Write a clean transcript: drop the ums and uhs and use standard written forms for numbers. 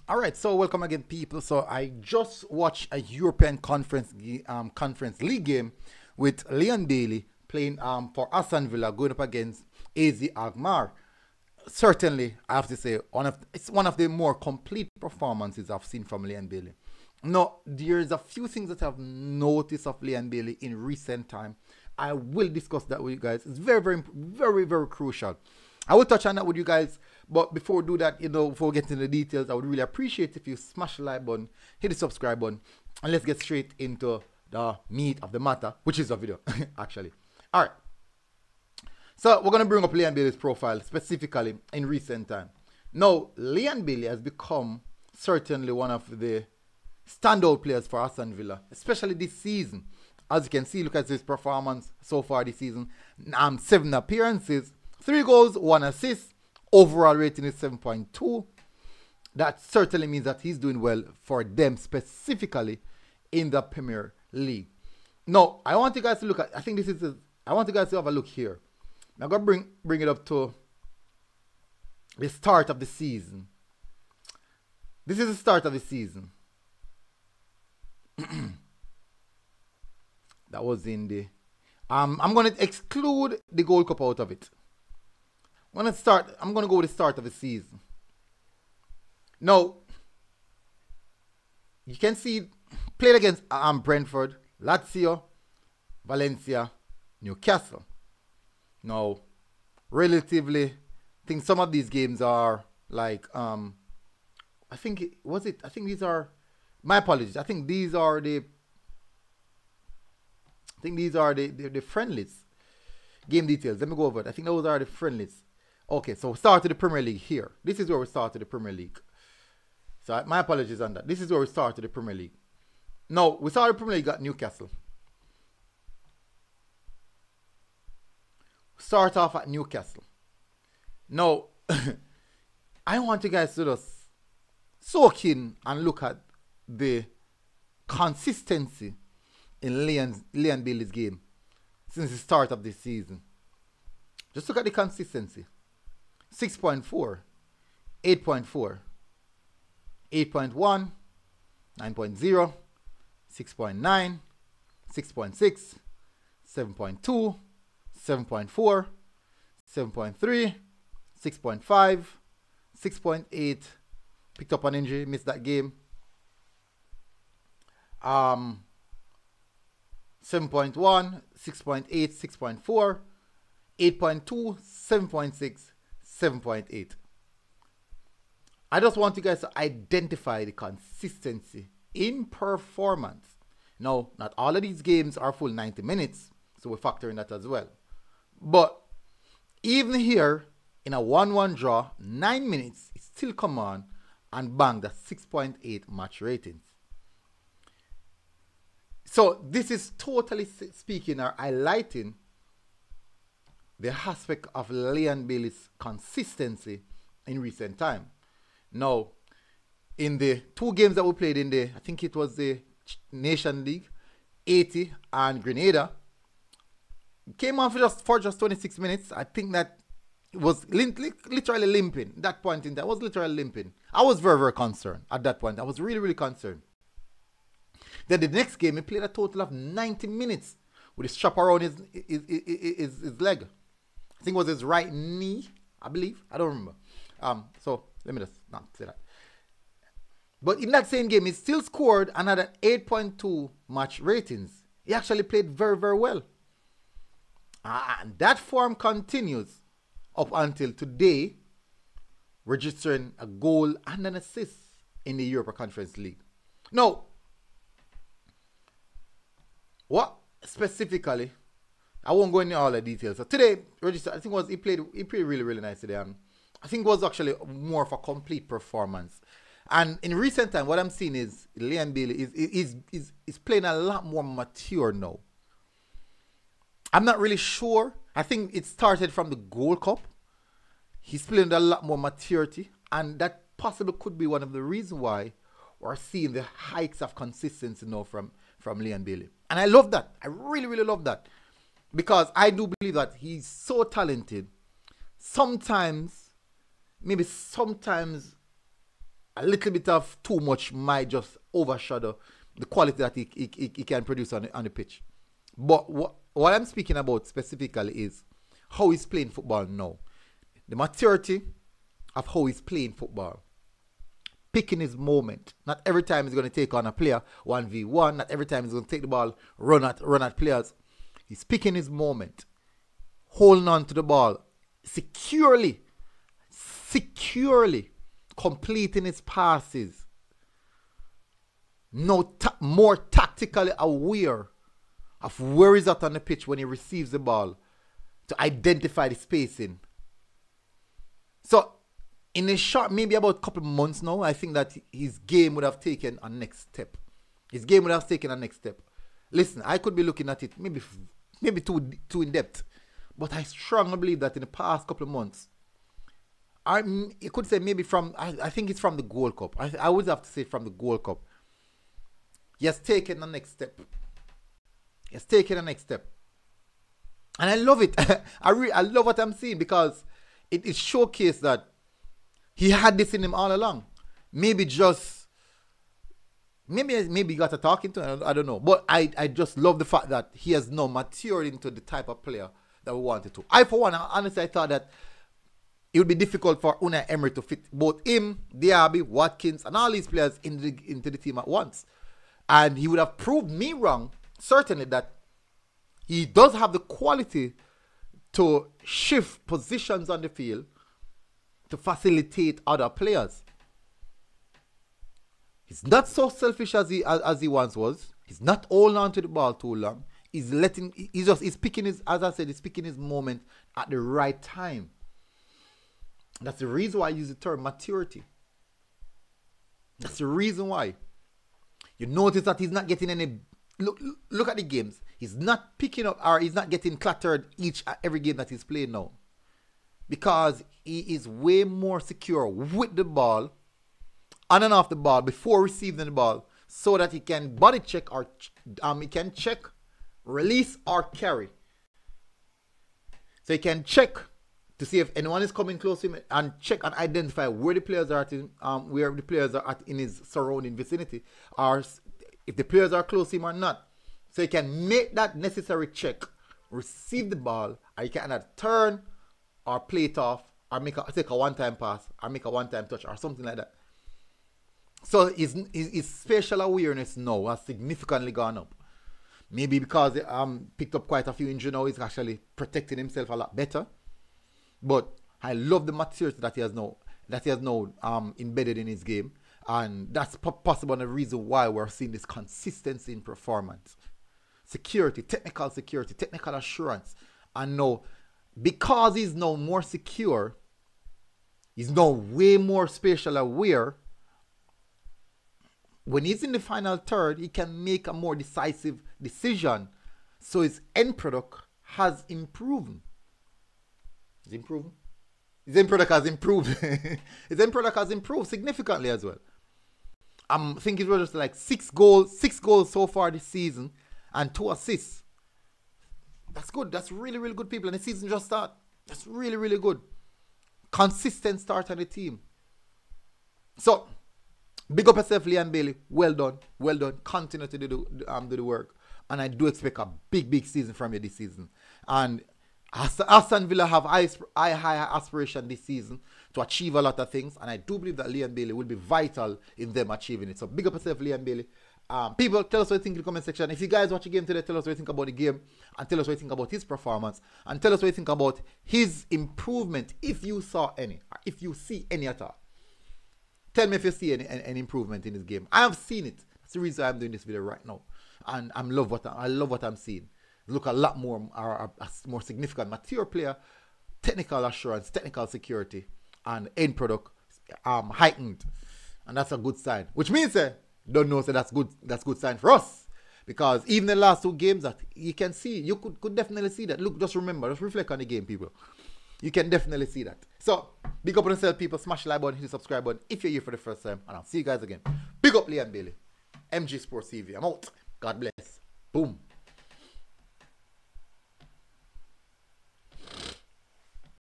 All right, so welcome again, people. So I just watched a European conference league game with Leon Bailey playing for Aston Villa, going up against AZ Alkmaar. Certainly, I have to say, it's one of the more complete performances I've seen from Leon Bailey. Now, there's a few things that I've noticed of Leon Bailey in recent time. I will discuss that with you guys. It's very, very, very, very crucial. I will touch on that with you guys, but before we do that, before we get into the details, I would really appreciate if you smash the like button, hit the subscribe button, and let's get straight into the meat of the matter, which is the video, actually. All right. So we're going to bring up Leon Bailey's profile, specifically in recent time. Now, Leon Bailey has become certainly one of the standout players for Aston Villa, especially this season. As you can see, look at his performance so far this season. 7 appearances, 3 goals, 1 assist. Overall rating is 7.2. That certainly means that he's doing well for them, specifically in the Premier League. Now, I want you guys to look at, I want you guys to have a look here. I'm going to bring it up to the start of the season. This is the start of the season. That was in the... I'm going to exclude the Gold Cup out of it. I'm going to go with the start of the season. Now, you can see played against Brentford, Lazio, Valencia, Newcastle. Now, relatively, I think some of these games are like, I think these are, my apologies, I think these are the friendlies. Game details, let me go over it. I think those are the friendlies. Okay, so we started the Premier League here. This is where we started the Premier League. So my apologies on that. This is where we started the Premier League. Now, we started the Premier League at Newcastle. Start off at Newcastle. Now, I want you guys to just soak in and look at the consistency in Leon Bailey's game since the start of this season. Just look at the consistency. 6.4, 8.4, 8.1, 9.0, 6.9, 6.6, 7.2, 7.4, 7.3, 6.5, 6.8, picked up an injury, missed that game. 7.1, 6.8, 6.4, 8.2, 7.6, 7.8. I just want you guys to identify the consistency in performance. Now, not all of these games are full 90 minutes, so we factor in that as well. But even here, in a 1-1 draw, 9 minutes, it still come on and bang the 6.8 match ratings. So this is totally speaking or highlighting the aspect of Leon Bailey's consistency in recent time. Now, in the 2 games that we played in the, I think it was the Nation League, 80 and Grenada, came on for just 26 minutes. I think that it was literally limping. That point in time, I was literally limping. I was very, very concerned at that point. I was really, really concerned. Then the next game, he played a total of 90 minutes with a strap around his leg. I think it was his right knee, I believe. I don't remember. So let me just not say that. But in that same game, he still scored another 8.2 match ratings. He actually played very, very well. And that form continues up until today, registering a goal and an assist in the Europa Conference League. Now, what specifically, I won't go into all the details. So today, register, I think he played really, really nice today. I think it was actually more of a complete performance. And in recent time, what I'm seeing is Leon Bailey is playing a lot more mature now. I'm not really sure. I think it started from the Gold Cup. He's playing a lot more maturity, and that possibly could be one of the reasons why we're seeing the hikes of consistency now from Leon Bailey. And I love that. I really, really love that. Because I do believe that he's so talented. Sometimes a little bit of too much might just overshadow the quality that he can produce on the pitch. But what I'm speaking about specifically is how he's playing football now. The maturity of how he's playing football. Picking his moment. Not every time he's going to take on a player 1v1. Not every time he's going to take the ball, run at players. He's picking his moment. Holding on to the ball. Securely. Completing his passes. More tactically aware of where he's at on the pitch when he receives the ball to identify the spacing. So, in a short, maybe about a couple of months now, I think that his game would have taken a next step. Listen, I could be looking at it maybe too in depth, but I strongly believe that in the past couple of months, you could say maybe I think it's from the Gold Cup. I would have to say from the Gold Cup. He has taken the next step. And I love it. I love what I'm seeing because it showcased that he had this in him all along. Maybe he got a talking to him, I don't know. But I just love the fact that he has now matured into the type of player that we wanted to. For one, honestly, I thought that it would be difficult for Unai Emery to fit both him, Diaby, Watkins, and all these players into the team at once. And he would have proved me wrong, certainly, that he does have the quality to shift positions on the field to facilitate other players. He's not so selfish as he once was. He's not holding on to the ball too long. He's picking his moment at the right time. That's the reason why I use the term maturity. That's the reason why. You notice that he's not getting any... Look at the games. He's not picking up or he's not getting clattered every game that he's playing now. Because he is way more secure with the ball, on and off the ball, before receiving the ball, so that he can body check or he can check, release or carry. So he can check to see if anyone is coming close to him and check and identify where the players are at in his surrounding vicinity, or if the players are close to him or not. So he can make that necessary check, receive the ball, or he can either turn or play it off, or take a one-time pass, or make a one-time touch, or something like that. So his spatial awareness now has significantly gone up. Maybe because he picked up quite a few injuries now, he's actually protecting himself a lot better. But I love the maturity that he has now embedded in his game. And that's possible the reason why we're seeing this consistency in performance. Technical security, technical assurance. And now, because he's now more secure, he's now way more spatial aware. When he's in the final third, he can make a more decisive decision. So his end product has improved. His end product has improved. His end product has improved significantly as well. I'm thinking it was just like 6 goals so far this season and 2 assists. That's good. That's really, really good, people. And the season just started. That's really, really good. Consistent start on the team. So, big up yourself, Leon Bailey. Well done. Well done. Continue to do the work. And I do expect a big, big season from you this season. And Aston Villa have high aspiration this season to achieve a lot of things. And I do believe that Leon Bailey will be vital in them achieving it. So, big up yourself, Leon Bailey. People, tell us what you think in the comment section. If you guys watch the game today, tell us what you think about the game, and tell us what you think about his performance, and tell us what you think about his improvement, if you saw any, or if you see any at all. Tell me if you see any improvement in his game. I have seen it. That's the reason I'm doing this video right now, and I love what I'm seeing. Look a lot more, a more significant, mature player, technical assurance, technical security, and end product heightened, and that's a good sign. Which means don't know, so that's good sign for us, because even the last 2 games that you can see, you could definitely see that. Look, just remember, just reflect on the game, people. You can definitely see that. So big up on yourself, people. Smash the like button, hit the subscribe button if you're here for the first time, and I'll see you guys again. Big up Leon Bailey, MG Sports TV. I'm out. God bless. Boom.